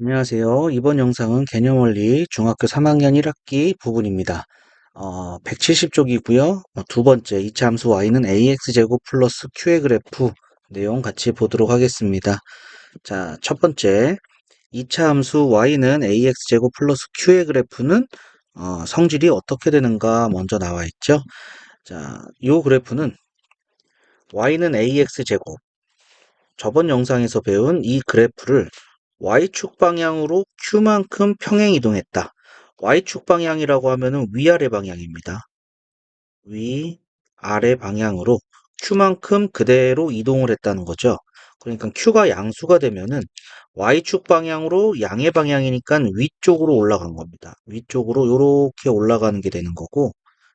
안녕하세요. 이번 영상은 개념원리 중학교 3학년 1학기 부분입니다. 170쪽이고요. 두 번째, 이차 함수 y는 ax제곱 플러스 q의 그래프 내용 같이 보도록 하겠습니다. 자, 첫 번째, 이차 함수 y는 ax제곱 플러스 q의 그래프는 성질이 어떻게 되는가 먼저 나와 있죠. 자, 이 그래프는 y는 ax제곱, 저번 영상에서 배운 이 그래프를 y축 방향으로 q만큼 평행 이동했다. y축 방향이라고 하면은 위아래 방향입니다. 위아래 방향으로 q만큼 그대로 이동을 했다는 거죠. 그러니까 q가 양수가 되면은 y축 방향으로 양의 방향이니까 위쪽으로 올라간 겁니다. 위쪽으로 이렇게 올라가는 게 되는 거고,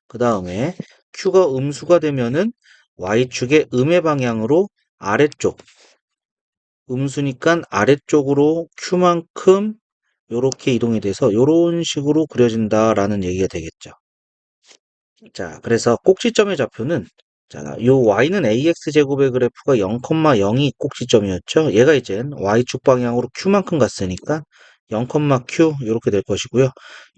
그 다음에 q가 음수가 되면은 y축의 음의 방향으로 아래쪽, 음수니까 아래쪽으로 Q만큼 요렇게 이동이 돼서 요런 식으로 그려진다라는 얘기가 되겠죠. 자, 그래서 꼭지점의 좌표는 자, 요 y는 ax제곱의 그래프가 0,0이 꼭지점이었죠. 얘가 이젠 y축 방향으로 q만큼 갔으니까 0,q 이렇게 될 것이고요.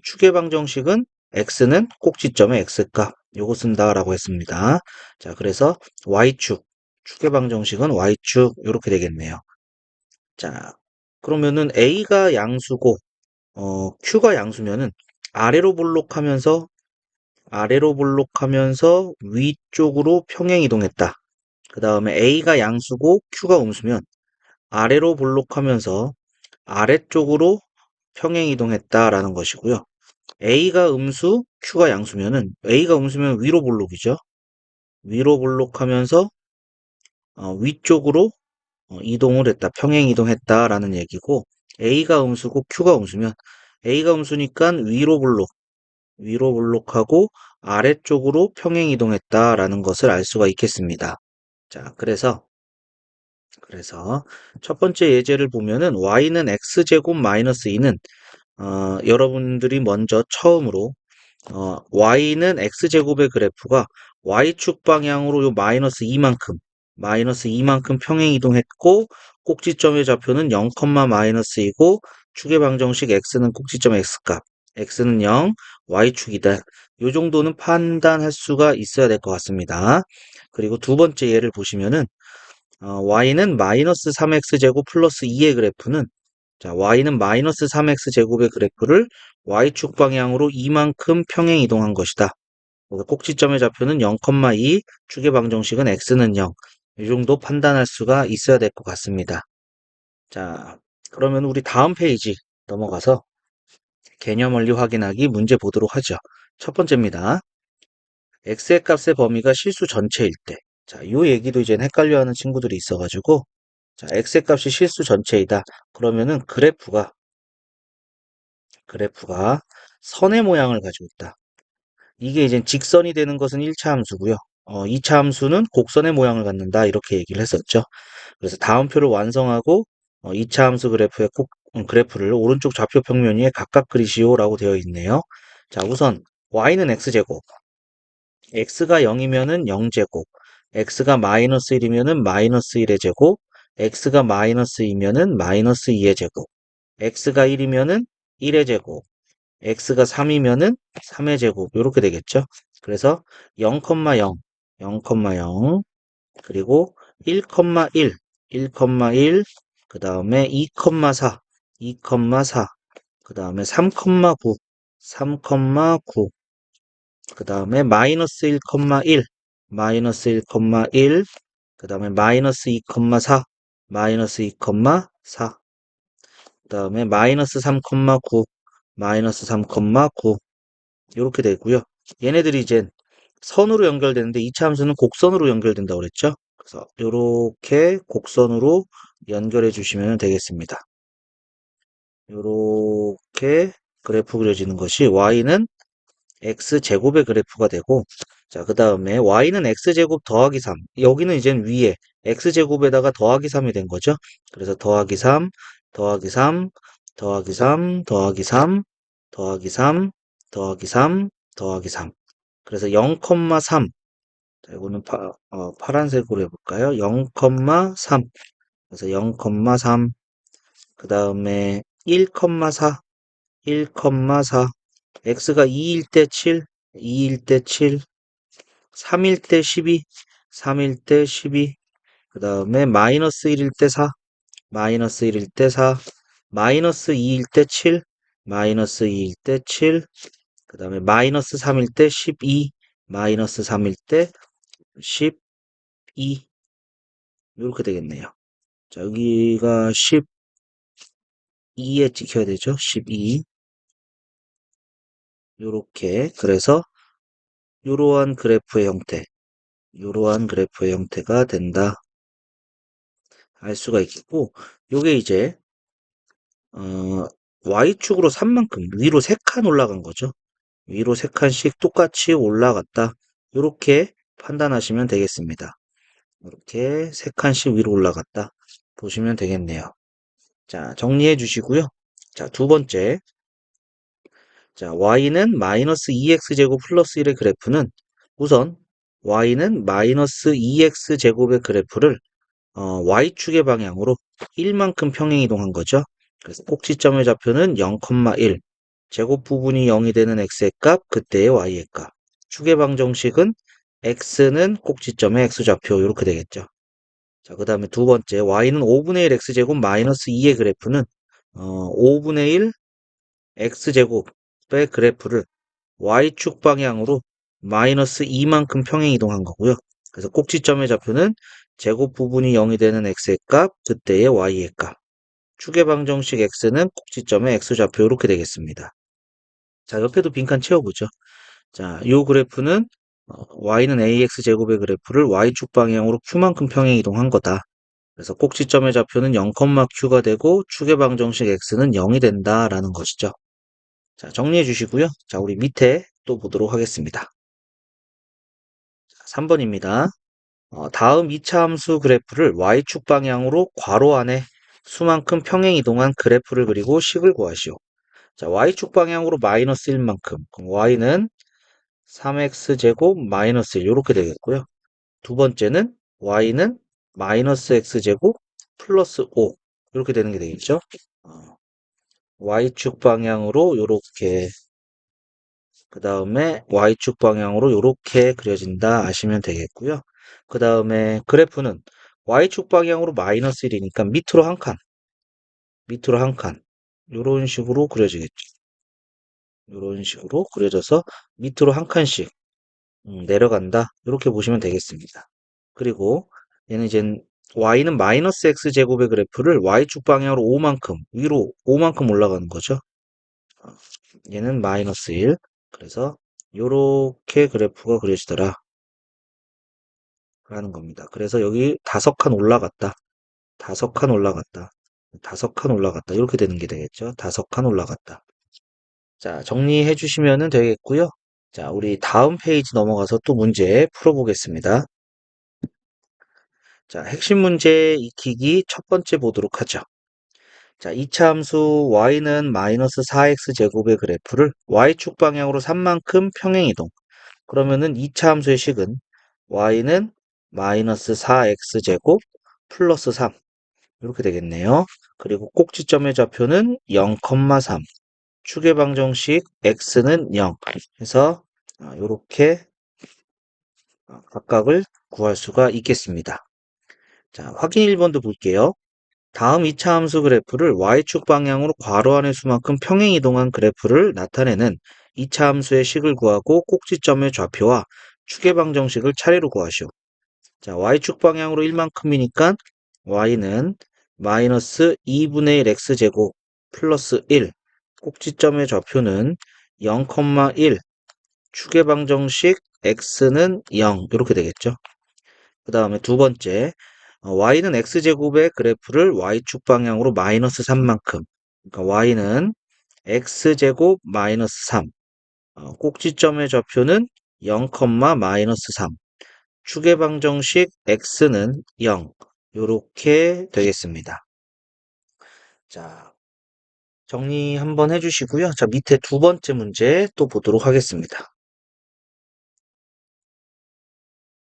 축의 방정식은 x는 꼭지점의 x값 요거 쓴다라고 했습니다. 자, 그래서 y축 축의 방정식은 y축 이렇게 되겠네요. 자, 그러면은 A가 양수고, Q가 양수면은 아래로 볼록하면서, 위쪽으로 평행 이동했다. 그 다음에 A가 양수고 Q가 음수면 아래로 볼록하면서 아래쪽으로 평행 이동했다라는 것이고요. A가 음수, Q가 양수면은 A가 음수면 위로 볼록이죠. 위로 볼록하면서 위쪽으로 이동을 했다. 평행 이동했다라는 얘기고 A가 음수고 Q가 음수면 A가 음수니까 위로 볼록하고 아래쪽으로 평행 이동했다라는 것을 알 수가 있겠습니다. 자, 그래서 첫 번째 예제를 보면은 y는 x제곱 마이너스 2는 여러분들이 먼저 처음으로 y는 x제곱의 그래프가 y축 방향으로 요 마이너스 2만큼 평행 이동했고, 꼭지점의 좌표는 0, 마이너스이고, 축의 방정식 x는 꼭지점 x값, x는 0, y축이다. 요 정도는 판단할 수가 있어야 될 것 같습니다. 그리고 두 번째 예를 보시면은, y는 마이너스 3x제곱 플러스 2의 그래프는 자, y는 마이너스 3x 제곱의 그래프를 y축 방향으로 이만큼 평행 이동한 것이다. 꼭지점의 좌표는 0,2, 축의 방정식은 x는 0. 이 정도 판단할 수가 있어야 될 것 같습니다. 자, 그러면 우리 다음 페이지 넘어가서 개념 원리 확인하기 문제 보도록 하죠. 첫 번째입니다. x의 값의 범위가 실수 전체일 때. 자, 이 얘기도 이제 헷갈려하는 친구들이 있어가지고 자, x의 값이 실수 전체이다. 그러면은 그래프가 선의 모양을 가지고 있다. 이게 이제 직선이 되는 것은 1차 함수고요. 2차 함수는 곡선의 모양을 갖는다. 이렇게 얘기를 했었죠. 그래서 다음 표를 완성하고 2차 함수 그래프의 그래프를 오른쪽 좌표 평면 위에 각각 그리시오라고 되어 있네요. 자, 우선 y는 x제곱, x가 0이면은 0제곱, x가 마이너스 1이면은 마이너스 1의 제곱, x가 마이너스 2면은 마이너스 2의 제곱, x가 1이면은 1의 제곱, x가 3이면은 3의 제곱 이렇게 되겠죠. 그래서 0, 0, 0, 그리고 1, 1, 1, 그 다음에 2, 4, 2, 4, 그 다음에 3, 9, 3, 9, 그 다음에 마이너스 1, 1, 마이너스 1, 1, 그 다음에 마이너스 2, 4, 마이너스 2, 4, 그 다음에 마이너스 3, 9, 마이너스 3, 9 이렇게 되고요. 얘네들이 이제 선으로 연결되는데 2차 함수는 곡선으로 연결된다고 그랬죠. 그래서 이렇게 곡선으로 연결해 주시면 되겠습니다. 이렇게 그래프 그려지는 것이 y는 x제곱의 그래프가 되고 자, 그 다음에 y는 x제곱 더하기 3. 여기는 이제 위에 x제곱에다가 더하기 3이 된 거죠. 그래서 더하기 3, 더하기 3, 더하기 3, 더하기 3, 더하기 3, 더하기 3, 더하기 3. 그래서 0,3. 자, 이거는 파란색으로 해볼까요? 0,3. 그래서 0,3, 그 다음에 1,4, 1,4, x가 2일 때 7, 2일 때 7, 3일 때 12, 3일 때 12, 그 다음에 마이너스 1일 때 4, 마이너스 1일 때 4, 마이너스 2일 때 7, 마이너스 2일 때 7, 그 다음에 마이너스 3일 때 12, 마이너스 3일 때 12, 이렇게 되겠네요. 자, 여기가 12에 찍혀야 되죠. 12. 요렇게. 그래서 이러한 그래프의 형태, 이러한 그래프의 형태가 된다. 알 수가 있겠고, 요게 이제 Y축으로 3만큼 위로 3칸 올라간 거죠. 위로 3칸씩 똑같이 올라갔다. 이렇게 판단하시면 되겠습니다. 이렇게 3칸씩 위로 올라갔다. 보시면 되겠네요. 자, 정리해 주시고요. 자, 두 번째. 자, y는 마이너스 2x제곱 플러스 1의 그래프는 우선 y는 마이너스 2x제곱의 그래프를 y축의 방향으로 1만큼 평행이동한 거죠. 그래서 꼭지점의 좌표는 0,1, 제곱 부분이 0이 되는 x의 값, 그때의 y의 값. 축의 방정식은 x는 꼭지점의 x좌표 이렇게 되겠죠. 자, 그 다음에 두 번째 y는 5분의 1 x제곱 마이너스 2의 그래프는 5분의 1 x제곱의 그래프를 y축 방향으로 마이너스 2만큼 평행 이동한 거고요. 그래서 꼭지점의 좌표는 제곱 부분이 0이 되는 x의 값, 그때의 y의 값. 축의 방정식 x는 꼭지점의 x좌표 이렇게 되겠습니다. 자, 옆에도 빈칸 채워보죠. 자, 이 그래프는 y는 ax제곱의 그래프를 y축 방향으로 q만큼 평행 이동한 거다. 그래서 꼭지점의 좌표는 0,q가 되고 축의 방정식 x는 0이 된다라는 것이죠. 자, 정리해 주시고요. 자, 우리 밑에 또 보도록 하겠습니다. 3번입니다. 다음 2차 함수 그래프를 y축 방향으로 괄호 안에 수만큼 평행 이동한 그래프를 그리고 식을 구하시오. 자, y축 방향으로 마이너스 1만큼. 그럼 y는 3x제곱 마이너스 1 이렇게 되겠고요. 두 번째는 y는 마이너스 x제곱 플러스 5 이렇게 되는 게 되겠죠. y축 방향으로 이렇게, 그 다음에 y축 방향으로 이렇게 그려진다 아시면 되겠고요. 그 다음에 그래프는 y축 방향으로 마이너스 1이니까 밑으로 한 칸, 밑으로 한 칸, 이런 식으로 그려지겠죠. 이런 식으로 그려져서 밑으로 한 칸씩 내려간다. 이렇게 보시면 되겠습니다. 그리고 얘는 이제 y는 마이너스 x제곱의 그래프를 y축 방향으로 5만큼, 위로 5만큼 올라가는 거죠. 얘는 마이너스 1. 그래서 요렇게 그래프가 그려지더라 라는 겁니다. 그래서 여기 5칸 올라갔다. 5칸 올라갔다. 5칸 올라갔다. 이렇게 되는 게 되겠죠. 5칸 올라갔다. 자, 정리해 주시면 되겠고요. 자, 우리 다음 페이지 넘어가서 또 문제 풀어보겠습니다. 자, 핵심 문제 익히기 첫 번째 보도록 하죠. 자, 2차 함수 y는 마이너스 4x제곱의 그래프를 y축 방향으로 3만큼 평행이동. 그러면은 2차 함수의 식은 y는 마이너스 4x제곱 플러스 3 이렇게 되겠네요. 그리고 꼭지점의 좌표는 0,3, 축의 방정식 x는 0 해서 이렇게 각각을 구할 수가 있겠습니다. 자, 확인 1번도 볼게요. 다음 2차 함수 그래프를 y축 방향으로 괄호 안의 수만큼 평행 이동한 그래프를 나타내는 2차 함수의 식을 구하고 꼭지점의 좌표와 축의 방정식을 차례로 구하시오. 자, y축 방향으로 1만큼이니까 y는 마이너스 2분의 1 x제곱 플러스 1, 꼭지점의 좌표는 0,1, 축의 방정식 x는 0 이렇게 되겠죠. 그 다음에 두 번째, y는 x제곱의 그래프를 y축 방향으로 마이너스 3만큼, 그러니까 y는 x제곱 마이너스 3, 꼭지점의 좌표는 0, 마이너스 3, 축의 방정식 x는 0, 요렇게 되겠습니다. 자, 정리 한번 해주시고요. 자, 밑에 두 번째 문제 또 보도록 하겠습니다.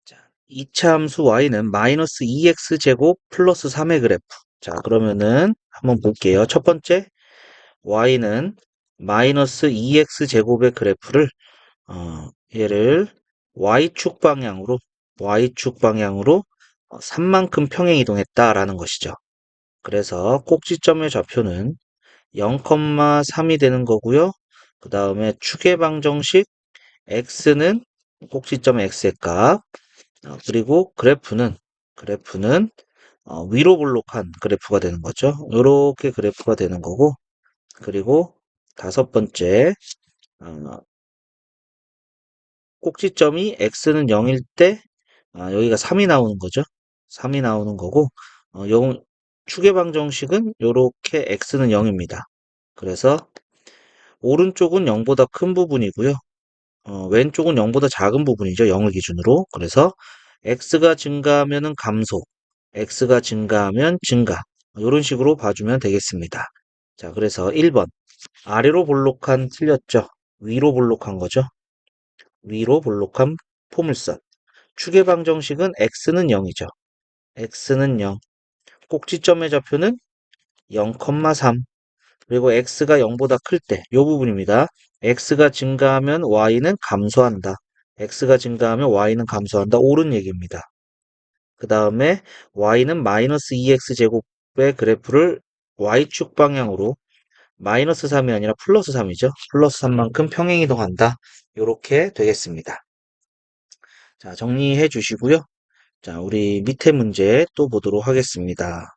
자, 이차 함수 y는 마이너스 2x제곱 플러스 3의 그래프. 자, 그러면은 한번 볼게요. 첫 번째, y는 마이너스 2x제곱의 그래프를, 얘를 y축 방향으로 3만큼 평행 이동했다라는 것이죠. 그래서 꼭지점의 좌표는 0,3이 되는 거고요. 그 다음에 추계방정식 x는 꼭지점의 x의 값, 그리고 그래프는 위로 볼록한 그래프가 되는 거죠. 이렇게 그래프가 되는 거고, 그리고 다섯 번째, 어, 꼭지점이 x는 0일 때, 여기가 3이 나오는 거죠. 3이 나오는 거고, 추계 방정식은 이렇게 x는 0입니다. 그래서 오른쪽은 0보다 큰 부분이고요. 왼쪽은 0보다 작은 부분이죠. 0을 기준으로. 그래서 x가 증가하면은 감소, x가 증가하면 증가. 이런 식으로 봐주면 되겠습니다. 자, 그래서 1번. 아래로 볼록한 틀렸죠. 위로 볼록한 거죠. 위로 볼록한 포물선. 추계 방정식은 x는 0이죠. x는 0. 꼭지점의 좌표는 0,3. 그리고 x가 0보다 클 때, 이 부분입니다. x가 증가하면 y는 감소한다. x가 증가하면 y는 감소한다. 옳은 얘기입니다. 그 다음에 y는 마이너스 2x제곱의 그래프를 y축 방향으로 마이너스 3이 아니라 플러스 3이죠. 플러스 3만큼 평행 이동한다. 이렇게 되겠습니다. 자, 정리해 주시고요. 자, 우리 밑에 문제 또 보도록 하겠습니다.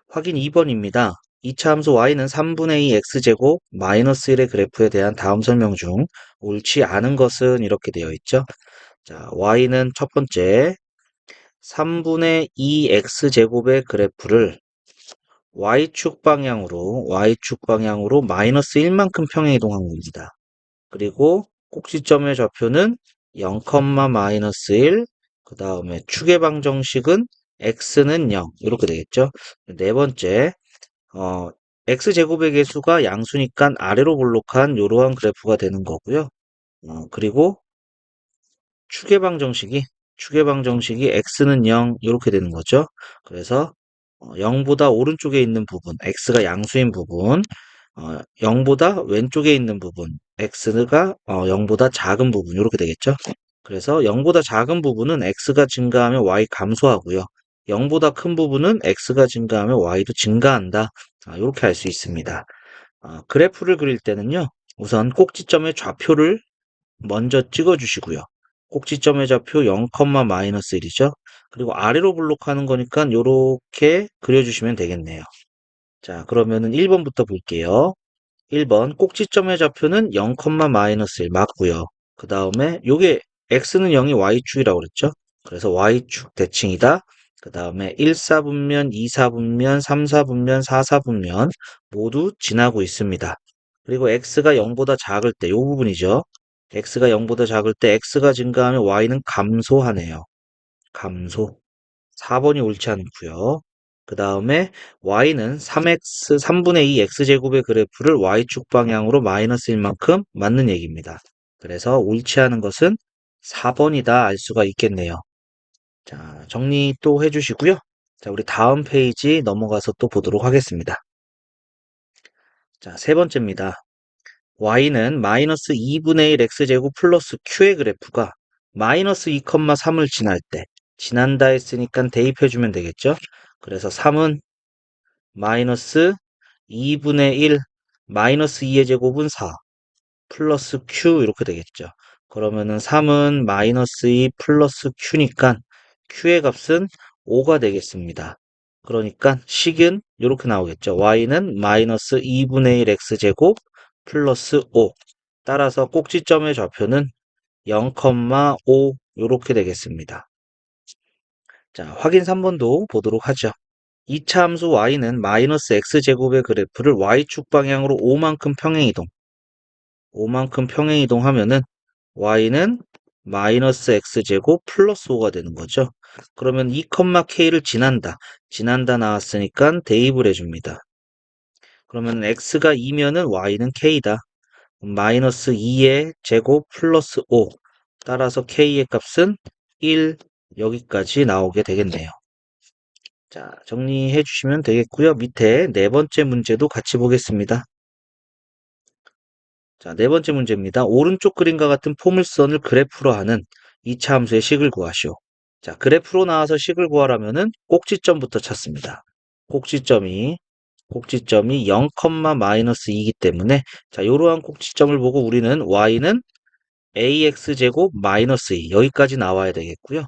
확인 2번입니다. 이차 함수 y는 3분의 2 x제곱 마이너스 1의 그래프에 대한 다음 설명 중 옳지 않은 것은 이렇게 되어 있죠. 자, y는 첫 번째 3분의 2 x제곱의 그래프를 y축 방향으로 마이너스 1만큼 평행 이동한 겁니다. 그리고 꼭지점의 좌표는 0, 마이너스 1, 그 다음에 축의 방정식은 x는 0 이렇게 되겠죠. 네 번째, 어, x제곱의 개수가 양수니까 아래로 볼록한 이러한 그래프가 되는 거고요. 그리고 추계방정식이 x는 0 이렇게 되는 거죠. 그래서 0보다 오른쪽에 있는 부분, x가 양수인 부분, 0보다 왼쪽에 있는 부분, x가 0보다 작은 부분 이렇게 되겠죠. 그래서 0보다 작은 부분은 x가 증가하면 y 감소하고요. 0보다 큰 부분은 x가 증가하면 y도 증가한다. 이렇게 할 수 있습니다. 그래프를 그릴 때는요. 우선 꼭지점의 좌표를 먼저 찍어주시고요. 꼭지점의 좌표 0, 마이너스 1이죠. 그리고 아래로 블록하는 거니까 이렇게 그려주시면 되겠네요. 자, 그러면은 1번부터 볼게요. 1번 꼭지점의 좌표는 0, 마이너스 1 맞고요. 그 다음에 요게 x는 0이 y축이라고 그랬죠. 그래서 y축 대칭이다. 그 다음에 1, 4분면, 2, 4분면, 3, 4분면, 4, 4분면 모두 지나고 있습니다. 그리고 x가 0보다 작을 때 요 부분이죠. x가 0보다 작을 때 x가 증가하면 y는 감소하네요. 감소. 4번이 옳지 않고요. 그 다음에 y는 3분의 2 x제곱의 그래프를 y축 방향으로 마이너스 1만큼 맞는 얘기입니다. 그래서 옳지 않은 것은 4번이다 알 수가 있겠네요. 자, 정리 또 해주시고요. 자, 우리 다음 페이지 넘어가서 또 보도록 하겠습니다. 자, 세 번째입니다. y는 마이너스 2분의 1 x제곱 플러스 q의 그래프가 마이너스 2,3을 지날 때 지난다 했으니까 대입해주면 되겠죠? 그래서 3은 마이너스 2분의 1 마이너스 2의 제곱은 4 플러스 q 이렇게 되겠죠. 그러면은 3은 마이너스 2 플러스 q니까 q의 값은 5가 되겠습니다. 그러니까 식은 이렇게 나오겠죠. y는 마이너스 2분의 1 x제곱 플러스 5. 따라서 꼭지점의 좌표는 0,5 이렇게 되겠습니다. 자, 확인 3번도 보도록 하죠. 이차 함수 y는 마이너스 x제곱의 그래프를 y축 방향으로 5만큼 평행 이동하면은 y는 마이너스 x제곱 플러스 5가 되는 거죠. 그러면 2,k를 지난다 나왔으니까 대입을 해줍니다. 그러면 x가 2면은 y는 k다. 마이너스 2의 제곱 플러스 5. 따라서 k의 값은 1 여기까지 나오게 되겠네요. 자, 정리해 주시면 되겠고요. 밑에 네 번째 문제도 같이 보겠습니다. 자, 네 번째 문제입니다. 오른쪽 그림과 같은 포물선을 그래프로 하는 이차 함수의 식을 구하시오. 자, 그래프로 나와서 식을 구하라면은 꼭지점부터 찾습니다. 꼭지점이 0, 마이너스 2이기 때문에 자, 이러한 꼭지점을 보고 우리는 y는 ax제곱 마이너스 2 여기까지 나와야 되겠고요.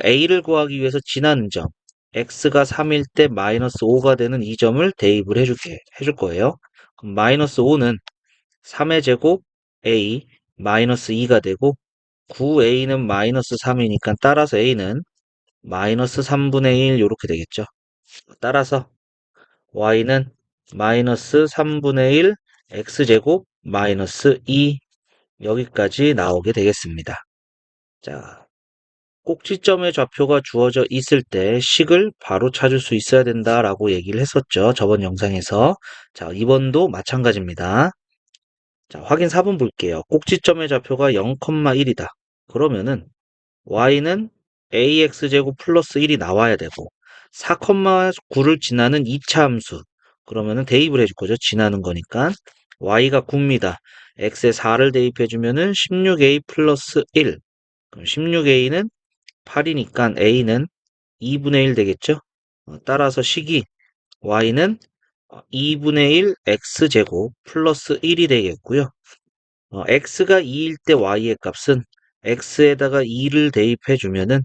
a를 구하기 위해서 지나는 점 x가 3일 때 마이너스 5가 되는 이 점을 대입을 해줄 거예요. 그럼 마이너스 5는 3의 제곱 a 마이너스 2가 되고 9a는 마이너스 3이니까 따라서 a는 마이너스 3분의 1 이렇게 되겠죠. 따라서 y는 마이너스 3분의 1 x제곱 마이너스 2 여기까지 나오게 되겠습니다. 자, 꼭지점의 좌표가 주어져 있을 때 식을 바로 찾을 수 있어야 된다라고 얘기를 했었죠. 저번 영상에서. 자, 이번도 마찬가지입니다. 자, 확인 4번 볼게요. 꼭지점의 좌표가 0,1이다. 그러면은 y는 ax제곱 플러스 1이 나와야 되고 4,9를 지나는 2차 함수 그러면은 대입을 해줄 거죠. 지나는 거니까 y가 9입니다. x에 4를 대입해주면은 16a 플러스 1 그럼 16a는 8이니까 a는 2분의 1 되겠죠. 따라서 식이 y는 2분의 1 x제곱 플러스 1이 되겠고요. x가 2일 때 y의 값은 x에다가 2를 대입해 주면은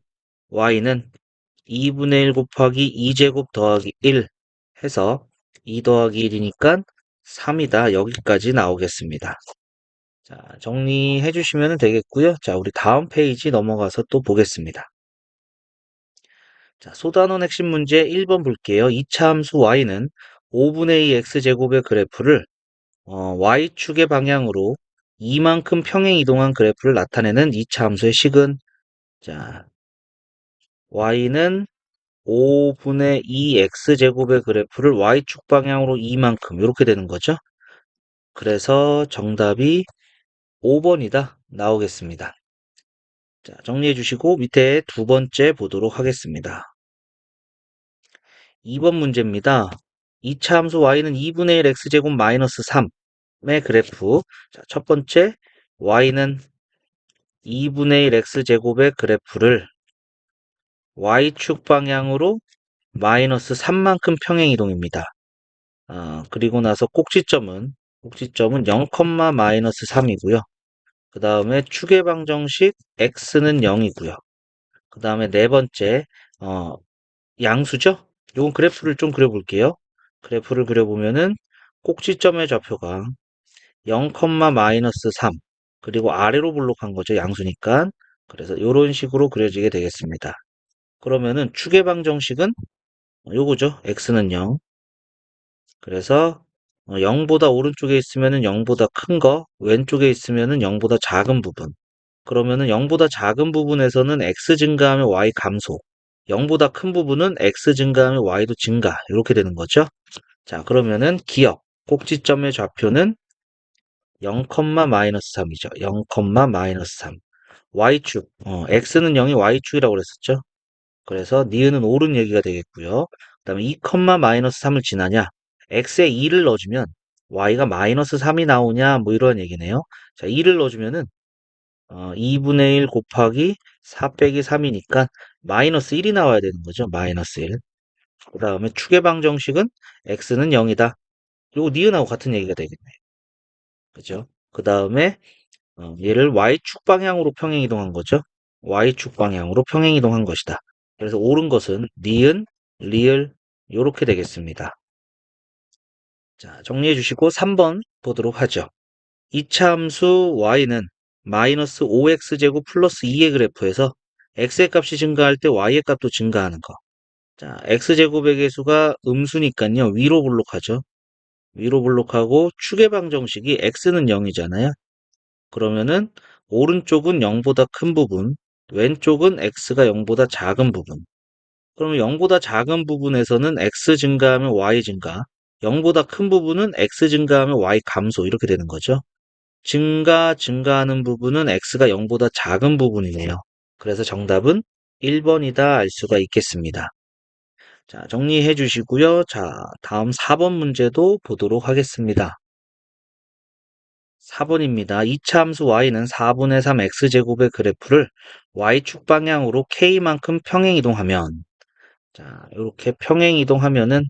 y는 2분의 1 곱하기 2제곱 더하기 1 해서 2 더하기 1이니까 3이다. 여기까지 나오겠습니다. 자, 정리해 주시면 되겠고요. 자, 우리 다음 페이지 넘어가서 또 보겠습니다. 자, 소단원 핵심 문제 1번 볼게요. 2차 함수 y는 5분의 2 x제곱의 그래프를 y축의 방향으로 이만큼 평행 이동한 그래프를 나타내는 2차 함수의 식은 자, y는 5분의 2 x제곱의 그래프를 y축 방향으로 이만큼 이렇게 되는 거죠. 그래서 정답이 5번이다 나오겠습니다. 자, 정리해 주시고 밑에 두 번째 보도록 하겠습니다. 2번 문제입니다. 2차 함수 y는 2분의 1 x제곱 마이너스 3의 그래프. 자, 첫 번째 y는 2분의 1 x제곱의 그래프를 y축 방향으로 마이너스 3만큼 평행 이동입니다. 그리고 나서 꼭지점은 0, 마이너스 3이고요. 그 다음에 축의 방정식 x는 0이고요. 그 다음에 네 번째 양수죠? 요건 그래프를 좀 그려볼게요. 그래프를 그려보면은 꼭지점의 좌표가 0, 마이너스 3 그리고 아래로 볼록한 거죠. 양수니까. 그래서 이런 식으로 그려지게 되겠습니다. 그러면은 축의 방정식은 요거죠. x는 0. 그래서 0보다 오른쪽에 있으면은 0보다 큰 거, 왼쪽에 있으면은 0보다 작은 부분. 그러면은 0보다 작은 부분에서는 x 증가하면 y 감소. 0보다 큰 부분은 x 증가하면 y도 증가. 이렇게 되는 거죠. 자, 그러면은 기억. 꼭지점의 좌표는 0, 마이너스 3이죠. 0, 마이너스 3. y축. x는 0이 y축이라고 그랬었죠. 그래서 니은은 옳은 얘기가 되겠고요. 그 다음에 2, 마이너스 3을 지나냐? x에 2를 넣어주면 y가 마이너스 3이 나오냐? 뭐 이런 얘기네요. 자, 2를 넣어주면은 2분의 1 곱하기 4 빼기 3이니까 마이너스 1이 나와야 되는 거죠. 마이너스 1. 그 다음에 축의 방정식은 x는 0이다. 요거 니은하고 같은 얘기가 되겠네요. 그죠? 그 다음에 얘를 y축 방향으로 평행 이동한 거죠. y축 방향으로 평행 이동한 것이다. 그래서 옳은 것은 니은, 리을 요렇게 되겠습니다. 자, 정리해 주시고 3번 보도록 하죠. 2차 함수 y는 마이너스 5x제곱 플러스 2의 그래프에서 x의 값이 증가할 때 y의 값도 증가하는 거. 자, x제곱의 개수가 음수니까요. 위로 볼록하죠. 위로 볼록하고 축의 방정식이 x는 0이잖아요. 그러면은 오른쪽은 0보다 큰 부분, 왼쪽은 x가 0보다 작은 부분. 그러면 0보다 작은 부분에서는 x 증가하면 y 증가, 0보다 큰 부분은 x 증가하면 y 감소 이렇게 되는 거죠. 증가하는 부분은 x가 0보다 작은 부분이네요. 그래서 정답은 1번이다 알 수가 있겠습니다. 자, 정리해 주시고요. 자, 다음 4번 문제도 보도록 하겠습니다. 4번입니다. 이차 함수 y는 4분의 3 x제곱의 그래프를 y축 방향으로 k만큼 평행이동하면, 자, 이렇게 평행이동하면은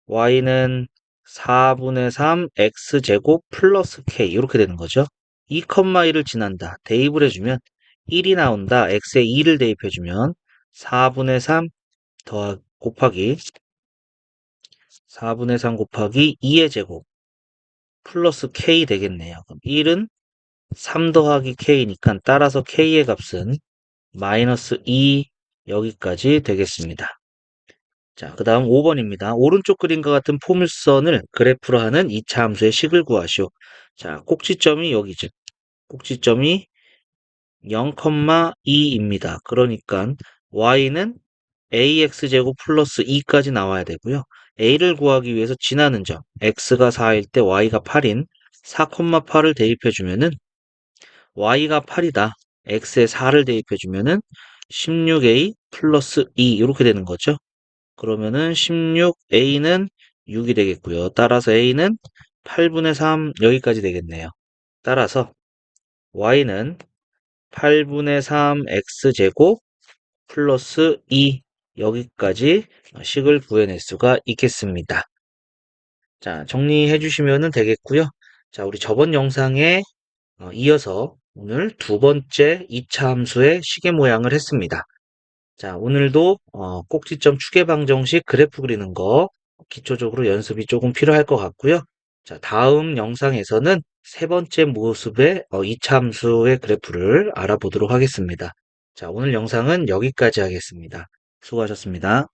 y는 4분의 3 x제곱 플러스 k 이렇게 되는 거죠. 2,1을 지난다. 대입을 해주면 1이 나온다. x에 2를 대입해주면 4분의 3 곱하기 4분의 3 곱하기 2의 제곱 플러스 k 되겠네요. 그럼 1은 3 더하기 k니까 따라서 k의 값은 마이너스 2 여기까지 되겠습니다. 자, 그 다음 5번입니다. 오른쪽 그림과 같은 포물선을 그래프로 하는 2차 함수의 식을 구하시오. 자, 꼭지점이 여기죠. 꼭지점이 0,2입니다. 그러니까 y는 ax제곱 플러스 2까지 나와야 되고요. a를 구하기 위해서 지나는 점, x가 4일 때 y가 8인 4,8을 대입해주면은 y가 8이다. x에 4를 대입해주면은 16a 플러스 2 이렇게 되는 거죠. 그러면은 16a는 6이 되겠고요. 따라서 a는 8분의 3 여기까지 되겠네요. 따라서 y는 8분의 3 x제곱 플러스 2 여기까지 식을 구해낼 수가 있겠습니다. 자, 정리해 주시면 되겠고요. 자, 우리 저번 영상에 이어서 오늘 두 번째 2차 함수의 식의 모양을 했습니다. 자, 오늘도 꼭지점 추계방정식 그래프 그리는 거 기초적으로 연습이 조금 필요할 것 같고요. 자, 다음 영상에서는 세 번째 모습의 2차 함수의 그래프를 알아보도록 하겠습니다. 자, 오늘 영상은 여기까지 하겠습니다. 수고하셨습니다.